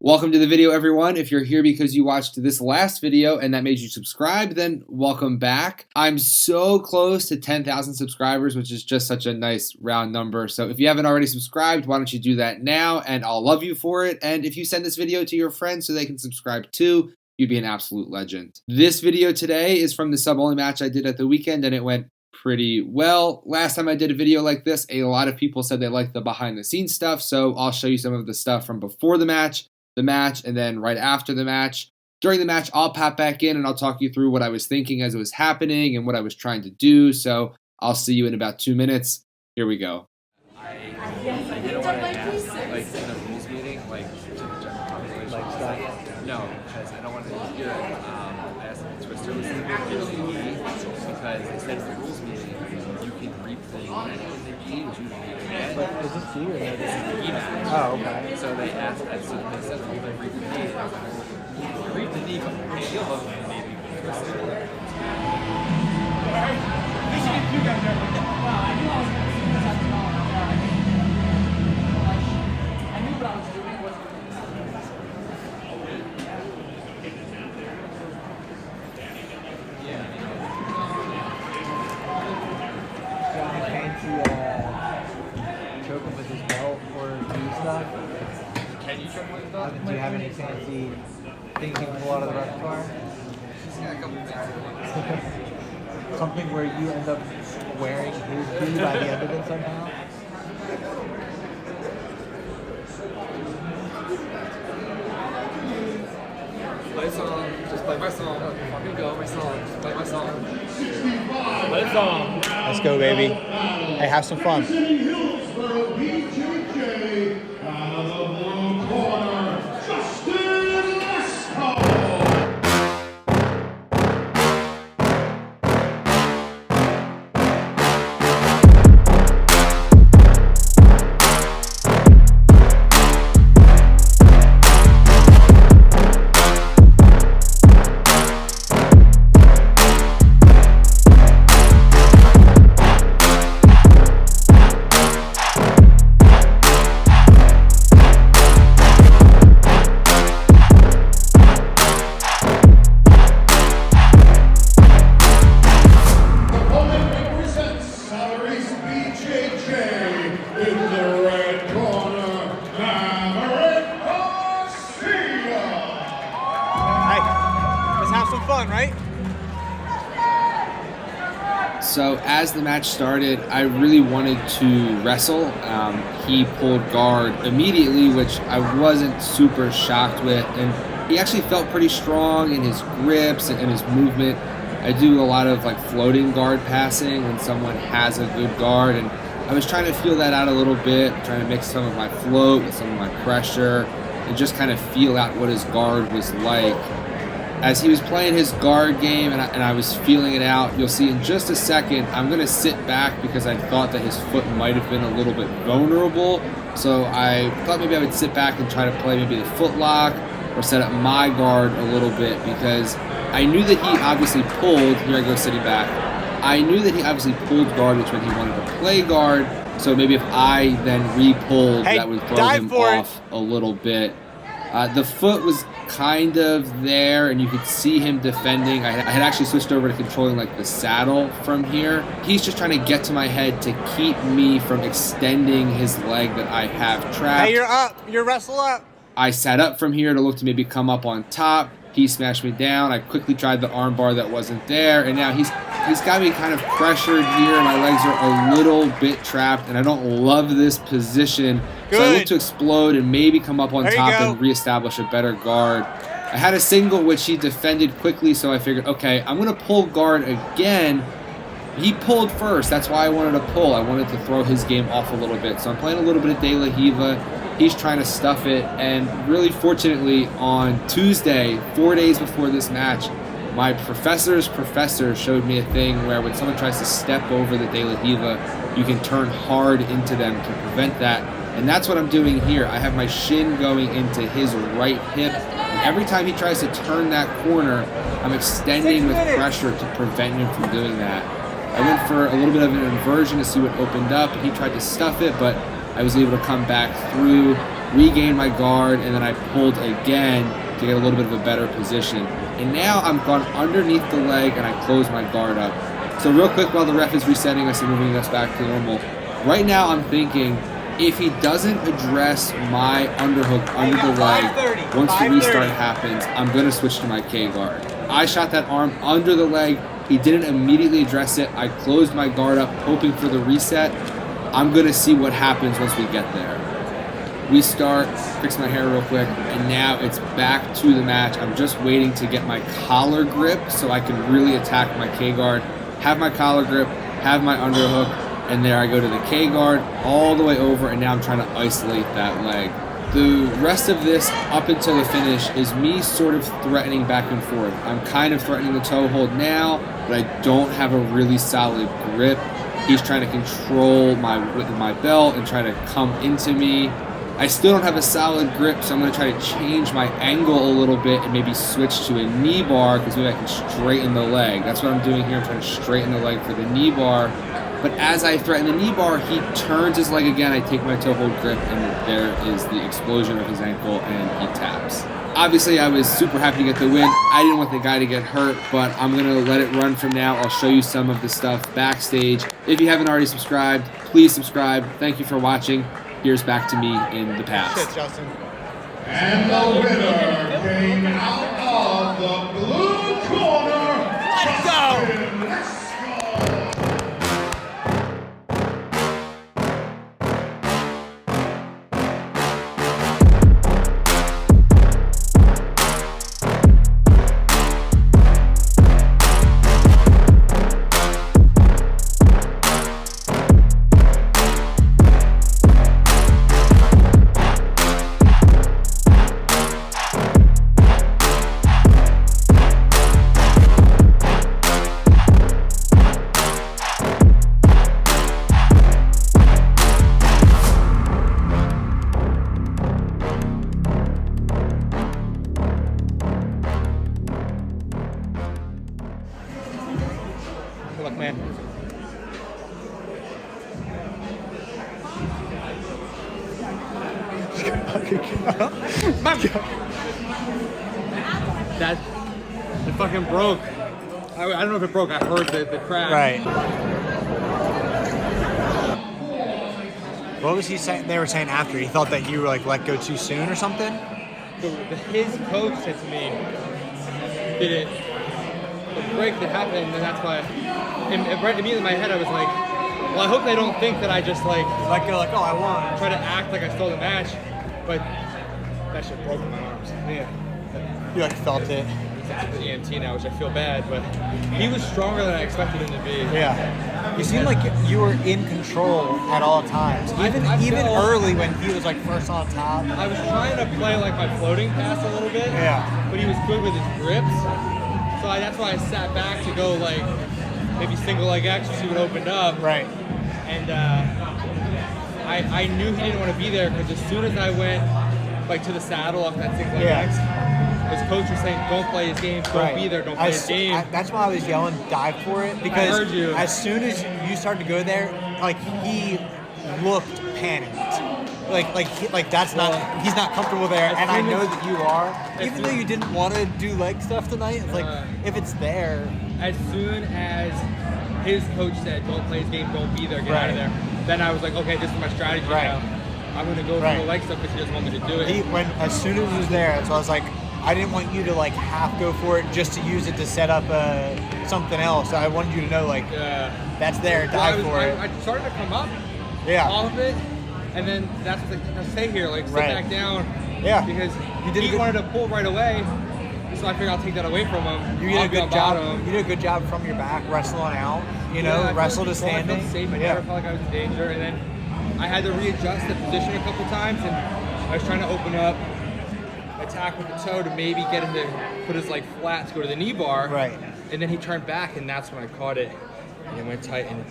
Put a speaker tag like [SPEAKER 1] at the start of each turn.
[SPEAKER 1] Welcome to the video, everyone. If you're here because you watched this last video and that made you subscribe, then welcome back. I'm so close to 10,000 subscribers, which is just such a nice round number. So if you haven't already subscribed, why don't you do that now, and I'll love you for it. And if you send this video to your friends so they can subscribe too, you'd be an absolute legend. This video today is from the sub-only match I did at the weekend, and it went pretty well. Last time I did a video like this, a lot of people said they liked the behind the scenes stuff, so I'll show you some of the stuff from before the match, and then right after the match. During the match, I'll pop back in and I'll talk you through what I was thinking as it was happening and what I was trying to do. So I'll see you in about 2 minutes. Here we go.
[SPEAKER 2] I didn't want to ask, like, in a rules meeting, like, to the general population. Like stuff? No, because I don't want to hear it. I asked if Twister was in the because they said in the rules meeting, you can replay anything they gave you again.
[SPEAKER 3] But is this G or no?
[SPEAKER 2] This is the E match.
[SPEAKER 3] Oh, okay.
[SPEAKER 2] So they asked, so they said, we like reap the knee. And I was like, well, reap the knee, but the deal of the knee being twisted.
[SPEAKER 3] Choke him with his belt or do stuff?
[SPEAKER 2] Can you choke with that?
[SPEAKER 3] Do you have any fancy things you can pull out of the repertoire?
[SPEAKER 2] Yeah, a couple things.
[SPEAKER 3] Something where you end up wearing his gi by the end of it somehow?
[SPEAKER 2] Play a song, just play my song. Fucking go, my song, just play my song. Play a song.
[SPEAKER 3] Let's go, baby. Hey, have some fun. Fun, right?
[SPEAKER 1] So as the match started, I really wanted to wrestle. He pulled guard immediately, which I wasn't super shocked with, and he actually felt pretty strong in his grips and his movement. I do a lot of like floating guard passing when someone has a good guard, and I was trying to feel that out a little bit, trying to mix some of my float with some of my pressure and just kind of feel out what his guard was like. As he was playing his guard game and I was feeling it out, you'll see in just a second, I'm going to sit back because I thought that his foot might have been a little bit vulnerable. So I thought maybe I would sit back and try to play maybe the foot lock or set up my guard a little bit, because I knew that he obviously pulled. Here I go sitting back. I knew that he obviously pulled guard, which meant he wanted to play guard. So maybe if I then re-pulled, that would throw him off a little bit. The foot was kind of there, and you could see him defending. I had actually switched over to controlling like the saddle from here. He's just trying to get to my head to keep me from extending his leg that I have trapped.
[SPEAKER 3] Hey, you're up. You're wrestle up.
[SPEAKER 1] I sat up from here to look to maybe come up on top. He smashed me down. I quickly tried the arm bar that wasn't there, and now he's got me kind of pressured here. My legs are a little bit trapped, and I don't love this position.
[SPEAKER 3] Good.
[SPEAKER 1] So I look to explode and maybe come up on top and reestablish a better guard. I had a single which he defended quickly, so I figured, okay, I'm going to pull guard again. He pulled first. That's why I wanted to pull. I wanted to throw his game off a little bit. So I'm playing a little bit of De La Hiva. He's trying to stuff it, and really fortunately on Tuesday, 4 days before this match, my professor's professor showed me a thing where when someone tries to step over the De La Hiva, you can turn hard into them to prevent that. And that's what I'm doing here. I have my shin going into his right hip, and every time he tries to turn that corner, I'm extending with pressure to prevent him from doing that. I went for a little bit of an inversion to see what opened up, and he tried to stuff it, but I was able to come back through. regained my guard, and then I pulled again to get a little bit of a better position. And now I'm gone underneath the leg and I close my guard up. So real quick, while the ref is resetting us and moving us back to normal, right now I'm thinking, if he doesn't address my underhook under the leg once the restart happens, I'm going to switch to my K guard. I shot that arm under the leg. He didn't immediately address it. I closed my guard up, hoping for the reset. I'm going to see what happens once we get there. We start, fix my hair real quick, and now it's back to the match. I'm just waiting to get my collar grip so I can really attack my K guard, have my collar grip, have my underhook, and there I go to the K guard all the way over, and now I'm trying to isolate that leg. The rest of this up until the finish is me sort of threatening back and forth. I'm kind of threatening the toe hold now, but I don't have a really solid grip. He's trying to control my width of my belt and try to come into me. I still don't have a solid grip, so I'm going to try to change my angle a little bit and maybe switch to a knee bar because maybe I can straighten the leg. That's what I'm doing here. I'm trying to straighten the leg for the knee bar. But as I threaten the knee bar, he turns his leg again. I take my toe hold grip, and there is the explosion of his ankle, and he taps. Obviously, I was super happy to get the win. I didn't want the guy to get hurt, but I'm going to let it run from now. I'll show you some of the stuff backstage. If you haven't already subscribed, please subscribe. Thank you for watching. Here's back to me in the past.
[SPEAKER 3] Shit, Justin.
[SPEAKER 4] And the winner came out of the blue corner.
[SPEAKER 3] Let's go!
[SPEAKER 5] Good luck, man. That it fucking broke. I don't know if it broke. I heard the crack.
[SPEAKER 3] Right. What was he saying? They were saying after he thought that you were like let go too soon or something.
[SPEAKER 5] His coach said to me, "Did the break that happened?" And that's why. And right immediately in my head, I was like, "Well, I hope they don't think that I just like
[SPEAKER 3] Let go, like, oh, I won.
[SPEAKER 5] try to act like I stole the match." But that shit broke my arms.
[SPEAKER 3] Yeah. You like felt it.
[SPEAKER 5] He's at the EMT now, which I feel bad, but he was stronger than I expected him to be.
[SPEAKER 3] Yeah. You seemed like you were in control at all times. Even early when he was like first on top.
[SPEAKER 5] I was trying to play like my floating pass a little bit.
[SPEAKER 3] Yeah.
[SPEAKER 5] But he was good with his grips. So that's why I sat back to go like maybe single leg X to see what opened up.
[SPEAKER 3] Right.
[SPEAKER 5] And I knew he didn't want to be there because as soon as I went like to the saddle off that single leg X, his coach was saying, "Don't play his game. Don't be there. Don't play his game."
[SPEAKER 3] That's why I was yelling, "Dive for it!" Because
[SPEAKER 5] I heard you.
[SPEAKER 3] As soon as you started to go there, like he looked panicked. Like that's not. He's not comfortable there, and I know that you are. Even though you didn't want to do leg stuff tonight, it's like if it's there.
[SPEAKER 5] As soon as his coach said, "Don't play his game. Don't be there. Get out of there," then I was like, "Okay, this is my strategy now. I'm gonna go for the leg stuff because he doesn't want me to do it."
[SPEAKER 3] As soon as it was there, so I was like, I didn't want you to like half go for it just to use it to set up something else. I wanted you to know like that's there, dive for it.
[SPEAKER 5] I started to come up off of it, and then that's like, now stay here, like sit back down.
[SPEAKER 3] Yeah.
[SPEAKER 5] Because he wanted to pull right away, so I figured I'll take that away from him.
[SPEAKER 3] You did a good job. You did a good job from your back, wrestling out. You know, wrestle to standing.
[SPEAKER 5] I felt safe. I never felt like I was in danger, and then I had to readjust the position a couple times, and I was trying to open up, attack with the toe to maybe get him to put his leg flat to go to the knee bar.
[SPEAKER 3] Right.
[SPEAKER 5] And then he turned back, and that's when I caught it. And it went tight, and